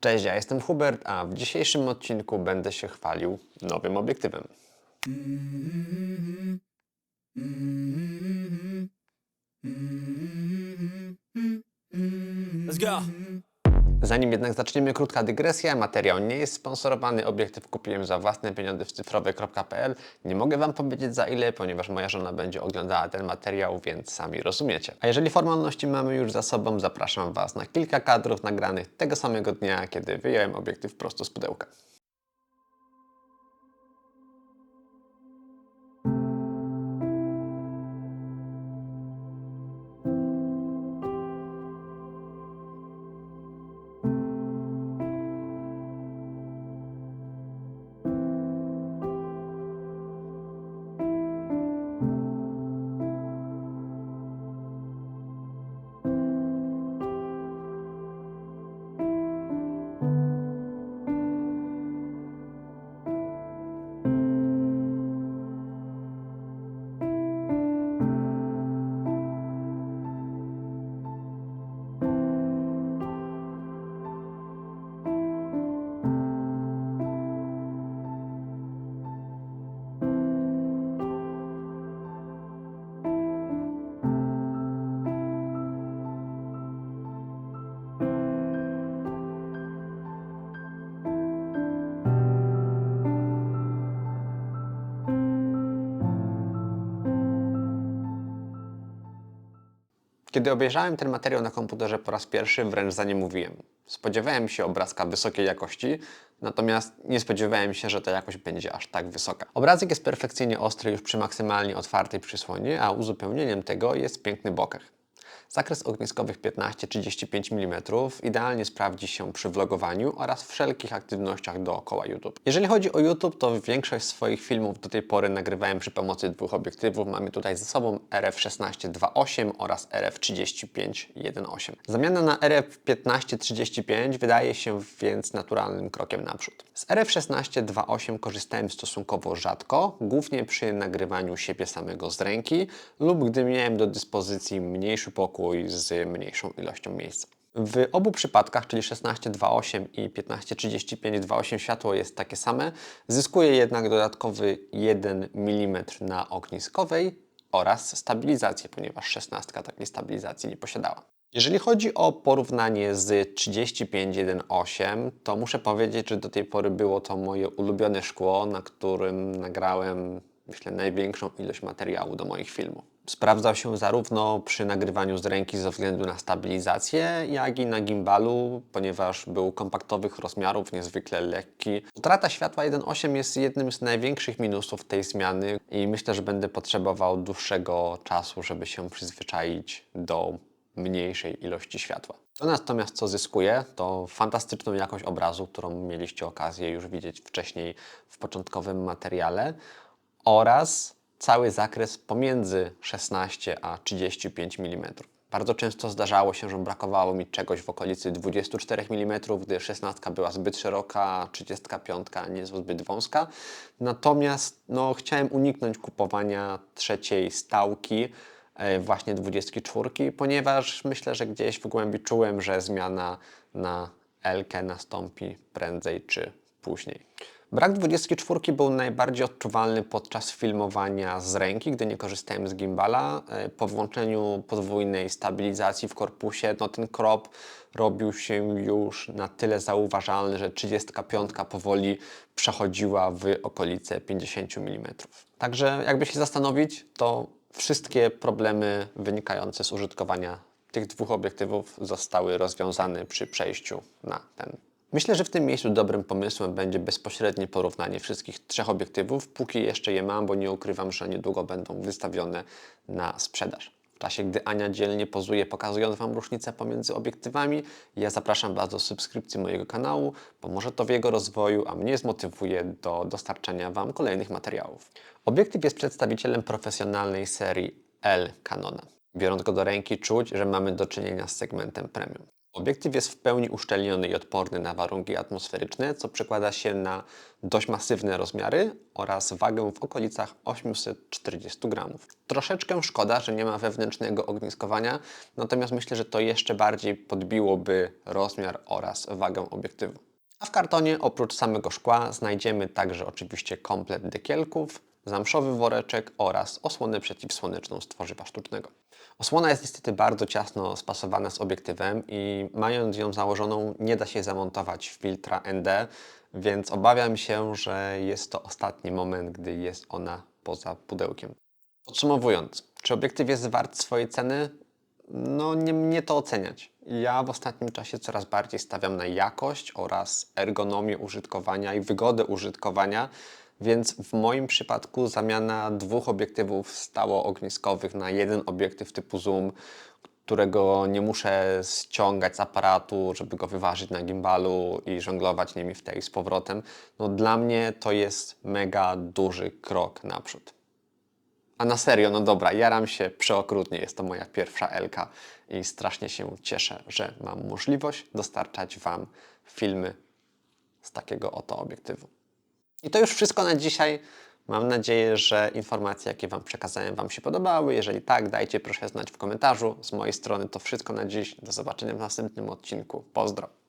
Cześć, ja jestem Hubert, a w dzisiejszym odcinku będę się chwalił nowym obiektywem. Let's go. Zanim jednak zaczniemy, krótka dygresja. Materiał nie jest sponsorowany, obiektyw kupiłem za własne pieniądze w cyfrowe.pl. Nie mogę Wam powiedzieć za ile, ponieważ moja żona będzie oglądała ten materiał, więc sami rozumiecie. A jeżeli formalności mamy już za sobą, zapraszam Was na kilka kadrów nagranych tego samego dnia, kiedy wyjąłem obiektyw prosto z pudełka. Kiedy obejrzałem ten materiał na komputerze po raz pierwszy, wręcz za nie mówiłem. Spodziewałem się obrazka wysokiej jakości, natomiast nie spodziewałem się, że ta jakość będzie aż tak wysoka. Obrazek jest perfekcyjnie ostry już przy maksymalnie otwartej przysłonie, a uzupełnieniem tego jest piękny bokeh. Zakres ogniskowych 15-35 mm idealnie sprawdzi się przy vlogowaniu oraz wszelkich aktywnościach dookoła YouTube. Jeżeli chodzi o YouTube, to większość swoich filmów do tej pory nagrywałem przy pomocy dwóch obiektywów. Mamy tutaj ze sobą RF16 2.8 oraz RF35 1.8. Zamiana na RF15-35 wydaje się więc naturalnym krokiem naprzód. Z RF16 2.8 korzystałem stosunkowo rzadko, głównie przy nagrywaniu siebie samego z ręki lub gdy miałem do dyspozycji mniejszy pokój z mniejszą ilością miejsca. W obu przypadkach, czyli 16.2.8 i 15.35.2.8 światło jest takie same, zyskuje jednak dodatkowy 1 mm na ogniskowej oraz stabilizację, ponieważ 16 takiej stabilizacji nie posiadała. Jeżeli chodzi o porównanie z 35.1.8, to muszę powiedzieć, że do tej pory było to moje ulubione szkło, na którym nagrałem, myślę, największą ilość materiału do moich filmów. Sprawdzał się zarówno przy nagrywaniu z ręki ze względu na stabilizację, jak i na gimbalu, ponieważ był kompaktowych rozmiarów, niezwykle lekki. Utrata światła 1.8 jest jednym z największych minusów tej zmiany i myślę, że będę potrzebował dłuższego czasu, żeby się przyzwyczaić do mniejszej ilości światła. To natomiast co zyskuje, to fantastyczną jakość obrazu, którą mieliście okazję już widzieć wcześniej w początkowym materiale, oraz cały zakres pomiędzy 16 a 35 mm. Bardzo często zdarzało się, że brakowało mi czegoś w okolicy 24 mm, gdy 16 była zbyt szeroka, a 35 nie zbyt wąska. Natomiast chciałem uniknąć kupowania trzeciej stałki, właśnie 24, ponieważ myślę, że gdzieś w głębi czułem, że zmiana na L-kę nastąpi prędzej czy później. Brak 24 był najbardziej odczuwalny podczas filmowania z ręki, gdy nie korzystałem z gimbala. Po włączeniu podwójnej stabilizacji w korpusie, ten crop robił się już na tyle zauważalny, że 35 powoli przechodziła w okolice 50 mm. Także jakby się zastanowić, to wszystkie problemy wynikające z użytkowania tych dwóch obiektywów zostały rozwiązane przy przejściu na ten. Myślę, że w tym miejscu dobrym pomysłem będzie bezpośrednie porównanie wszystkich trzech obiektywów, póki jeszcze je mam, bo nie ukrywam, że niedługo będą wystawione na sprzedaż. W czasie, gdy Ania dzielnie pozuje, pokazując Wam różnicę pomiędzy obiektywami, ja zapraszam Was do subskrypcji mojego kanału, pomoże to w jego rozwoju, a mnie zmotywuje do dostarczania Wam kolejnych materiałów. Obiektyw jest przedstawicielem profesjonalnej serii L Canona. Biorąc go do ręki, czuć, że mamy do czynienia z segmentem premium. Obiektyw jest w pełni uszczelniony i odporny na warunki atmosferyczne, co przekłada się na dość masywne rozmiary oraz wagę w okolicach 840 gramów. Troszeczkę szkoda, że nie ma wewnętrznego ogniskowania, natomiast myślę, że to jeszcze bardziej podbiłoby rozmiar oraz wagę obiektywu. A w kartonie oprócz samego szkła znajdziemy także oczywiście komplet dekielków, zamszowy woreczek oraz osłonę przeciwsłoneczną z tworzywa sztucznego. Osłona jest niestety bardzo ciasno spasowana z obiektywem i mając ją założoną nie da się zamontować filtra ND, więc obawiam się, że jest to ostatni moment, gdy jest ona poza pudełkiem. Podsumowując, czy obiektyw jest wart swojej ceny? No nie mnie to oceniać. Ja w ostatnim czasie coraz bardziej stawiam na jakość oraz ergonomię użytkowania i wygodę użytkowania, więc w moim przypadku zamiana dwóch obiektywów stałoogniskowych na jeden obiektyw typu zoom, którego nie muszę ściągać z aparatu, żeby go wyważyć na gimbalu i żonglować nimi w tej z powrotem, no dla mnie to jest mega duży krok naprzód. A na serio, no dobra, jaram się przeokrutnie, jest to moja pierwsza Elka i strasznie się cieszę, że mam możliwość dostarczać Wam filmy z takiego oto obiektywu. I to już wszystko na dzisiaj. Mam nadzieję, że informacje, jakie Wam przekazałem, Wam się podobały. Jeżeli tak, dajcie proszę znać w komentarzu. Z mojej strony to wszystko na dziś. Do zobaczenia w następnym odcinku. Pozdro!